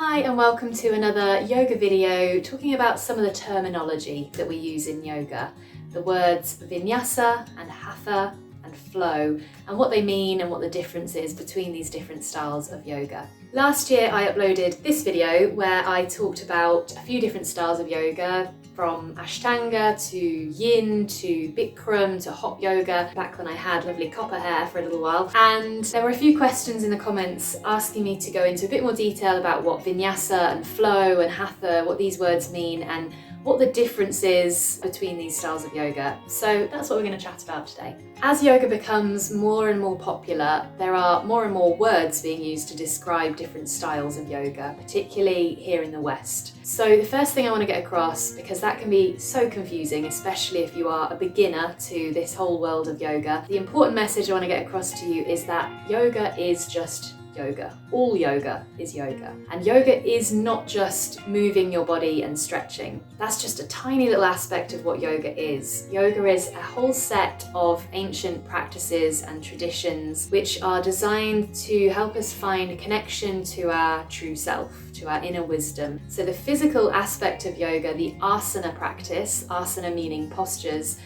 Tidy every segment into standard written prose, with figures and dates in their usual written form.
Hi and welcome to another yoga video talking about some of the terminology that we use in yoga. The words Vinyasa and Hatha and Flow and what they mean and what the difference is between these different styles of yoga. Last year I uploaded this video where I talked about a few different styles of yoga, from Ashtanga to Yin to Bikram to Hot Yoga, back when I had lovely copper hair for a little while. And there were a few questions in the comments asking me to go into a bit more detail about what Vinyasa and Flow and Hatha, what these words mean and what the difference is between these styles of yoga. So that's what we're going to chat about today. As yoga becomes more and more popular, there are more and more words being used to describe different styles of yoga, particularly here in the West. So the first thing I want to get across, because that can be so confusing, especially if you are a beginner to this whole world of yoga, the important message I want to get across to you is that yoga is just yoga. All yoga is yoga. And yoga is not just moving your body and stretching. That's just a tiny little aspect of what yoga is. Yoga is a whole set of ancient practices and traditions which are designed to help us find a connection to our true self, to our inner wisdom. So the physical aspect of yoga, the asana practice, asana meaning postures,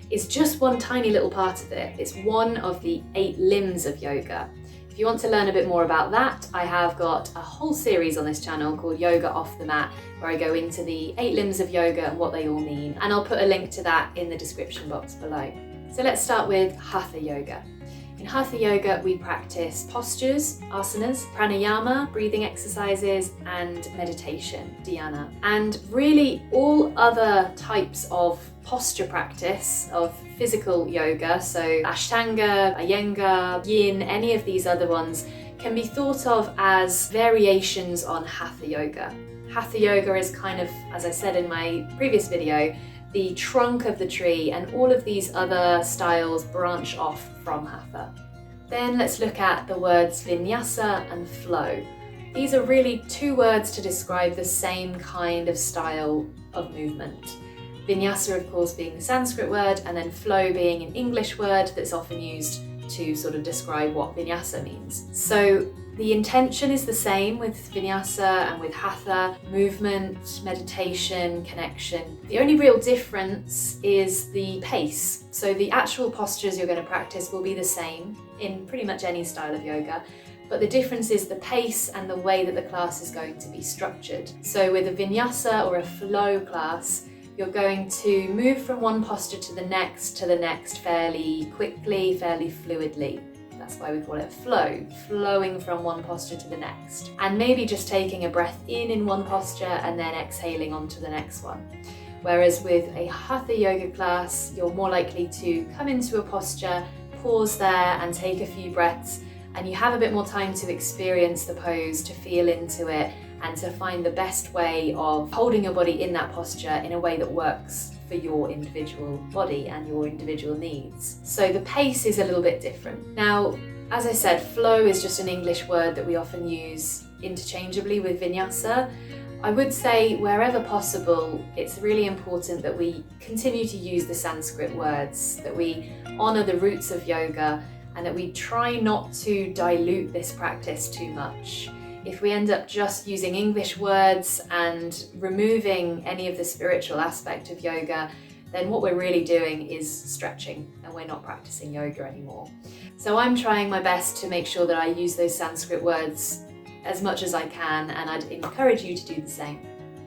is just one tiny little part of it. It's one of the 8 limbs of yoga. If you want to learn a bit more about that, I have got a whole series on this channel called Yoga Off the Mat, where I go into the 8 limbs of yoga and what they all mean, and I'll put a link to that in the description box below. So let's start with Hatha Yoga. In Hatha Yoga, we practice postures, asanas, pranayama, breathing exercises, and meditation, dhyana. And really all other types of posture practice of physical yoga, so Ashtanga, Iyengar, Yin, any of these other ones, can be thought of as variations on Hatha Yoga. Hatha Yoga is kind of, as I said in my previous video, the trunk of the tree, and all of these other styles branch off from Hatha. Then let's look at the words Vinyasa and Flow. These are really 2 words to describe the same kind of style of movement. Vinyasa, of course, being the Sanskrit word, and then flow being an English word that's often used to sort of describe what Vinyasa means. So the intention is the same with Vinyasa and with Hatha: movement, meditation, connection. The only real difference is the pace. So the actual postures you're going to practice will be the same in pretty much any style of yoga, but the difference is the pace and the way that the class is going to be structured. So with a Vinyasa or a flow class, you're going to move from one posture to the next fairly quickly, fairly fluidly. That's why we call it flow, flowing from one posture to the next. And maybe just taking a breath in one posture and then exhaling onto the next one. Whereas with a Hatha Yoga class, you're more likely to come into a posture, pause there and take a few breaths, and you have a bit more time to experience the pose, to feel into it, and to find the best way of holding your body in that posture in a way that works for your individual body and your individual needs. So the pace is a little bit different. Now, as I said, flow is just an English word that we often use interchangeably with Vinyasa. I would say wherever possible, it's really important that we continue to use the Sanskrit words, that we honour the roots of yoga, and that we try not to dilute this practice too much. If we end up just using English words and removing any of the spiritual aspect of yoga, then what we're really doing is stretching and we're not practicing yoga anymore. So I'm trying my best to make sure that I use those Sanskrit words as much as I can, and I'd encourage you to do the same.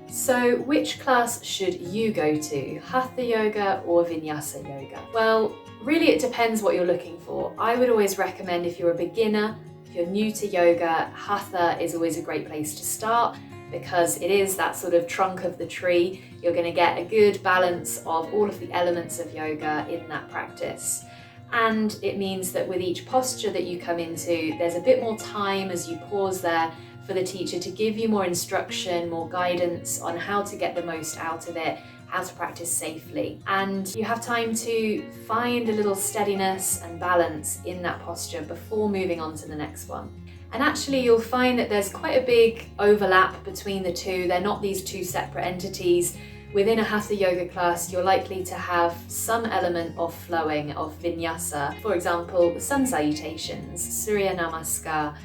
So which class should you go to, Hatha Yoga or Vinyasa Yoga? Well, really it depends what you're looking for. I would always recommend, if you're a beginner, if you're new to yoga, Hatha is always a great place to start because it is that sort of trunk of the tree. You're going to get a good balance of all of the elements of yoga in that practice. And it means that with each posture that you come into, there's a bit more time as you pause there for the teacher to give you more instruction, more guidance on how to get the most out of it, how to practice safely. And you have time to find a little steadiness and balance in that posture before moving on to the next one. And actually you'll find that there's quite a big overlap between the two. They're not these 2 separate entities. Within a Hatha Yoga class, you're likely to have some element of flowing, of Vinyasa. For example, the sun salutations, Surya Namaskar,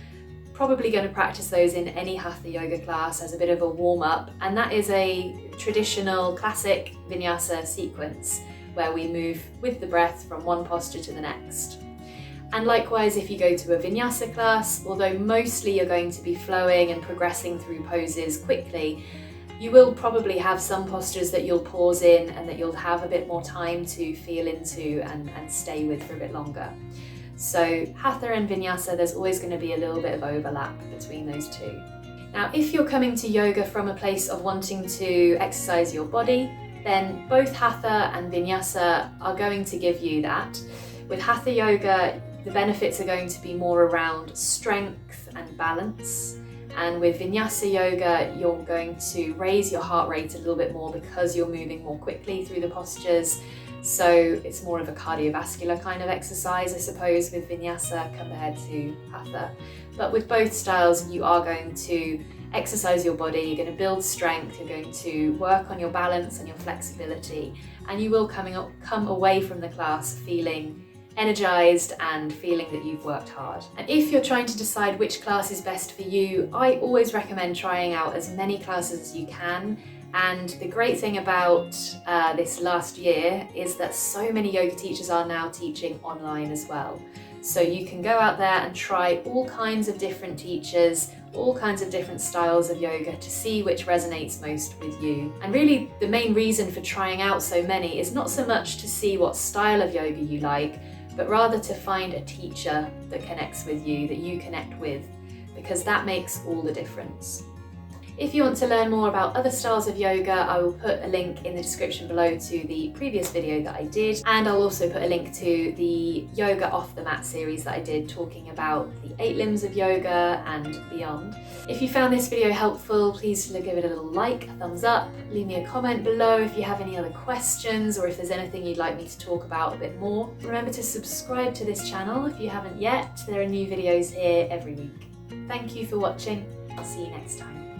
probably going to practice those in any Hatha Yoga class as a bit of a warm-up, and that is a traditional classic Vinyasa sequence where we move with the breath from one posture to the next. And likewise, if you go to a Vinyasa class, although mostly you're going to be flowing and progressing through poses quickly, you will probably have some postures that you'll pause in and that you'll have a bit more time to feel into and stay with for a bit longer. So Hatha and Vinyasa, there's always going to be a little bit of overlap between those two. Now, if you're coming to yoga from a place of wanting to exercise your body, then both Hatha and Vinyasa are going to give you that. With Hatha Yoga, the benefits are going to be more around strength and balance. And with Vinyasa Yoga, you're going to raise your heart rate a little bit more because you're moving more quickly through the postures. So it's more of a cardiovascular kind of exercise, I suppose, with Vinyasa compared to Hatha. But with both styles, you are going to exercise your body, you're going to build strength, you're going to work on your balance and your flexibility, and you will come away from the class feeling energized and feeling that you've worked hard. And if you're trying to decide which class is best for you, I always recommend trying out as many classes as you can. And the great thing about this last year is that so many yoga teachers are now teaching online as well. So you can go out there and try all kinds of different teachers, all kinds of different styles of yoga to see which resonates most with you. And really the main reason for trying out so many is not so much to see what style of yoga you like, but rather to find a teacher that connects with you, that you connect with, because that makes all the difference. If you want to learn more about other styles of yoga, I will put a link in the description below to the previous video that I did, and I'll also put a link to the Yoga Off the Mat series that I did talking about the 8 limbs of yoga and beyond. If you found this video helpful, please give it a little like, a thumbs up, leave me a comment below if you have any other questions or if there's anything you'd like me to talk about a bit more. Remember to subscribe to this channel if you haven't yet. There are new videos here every week. Thank you for watching. I'll see you next time.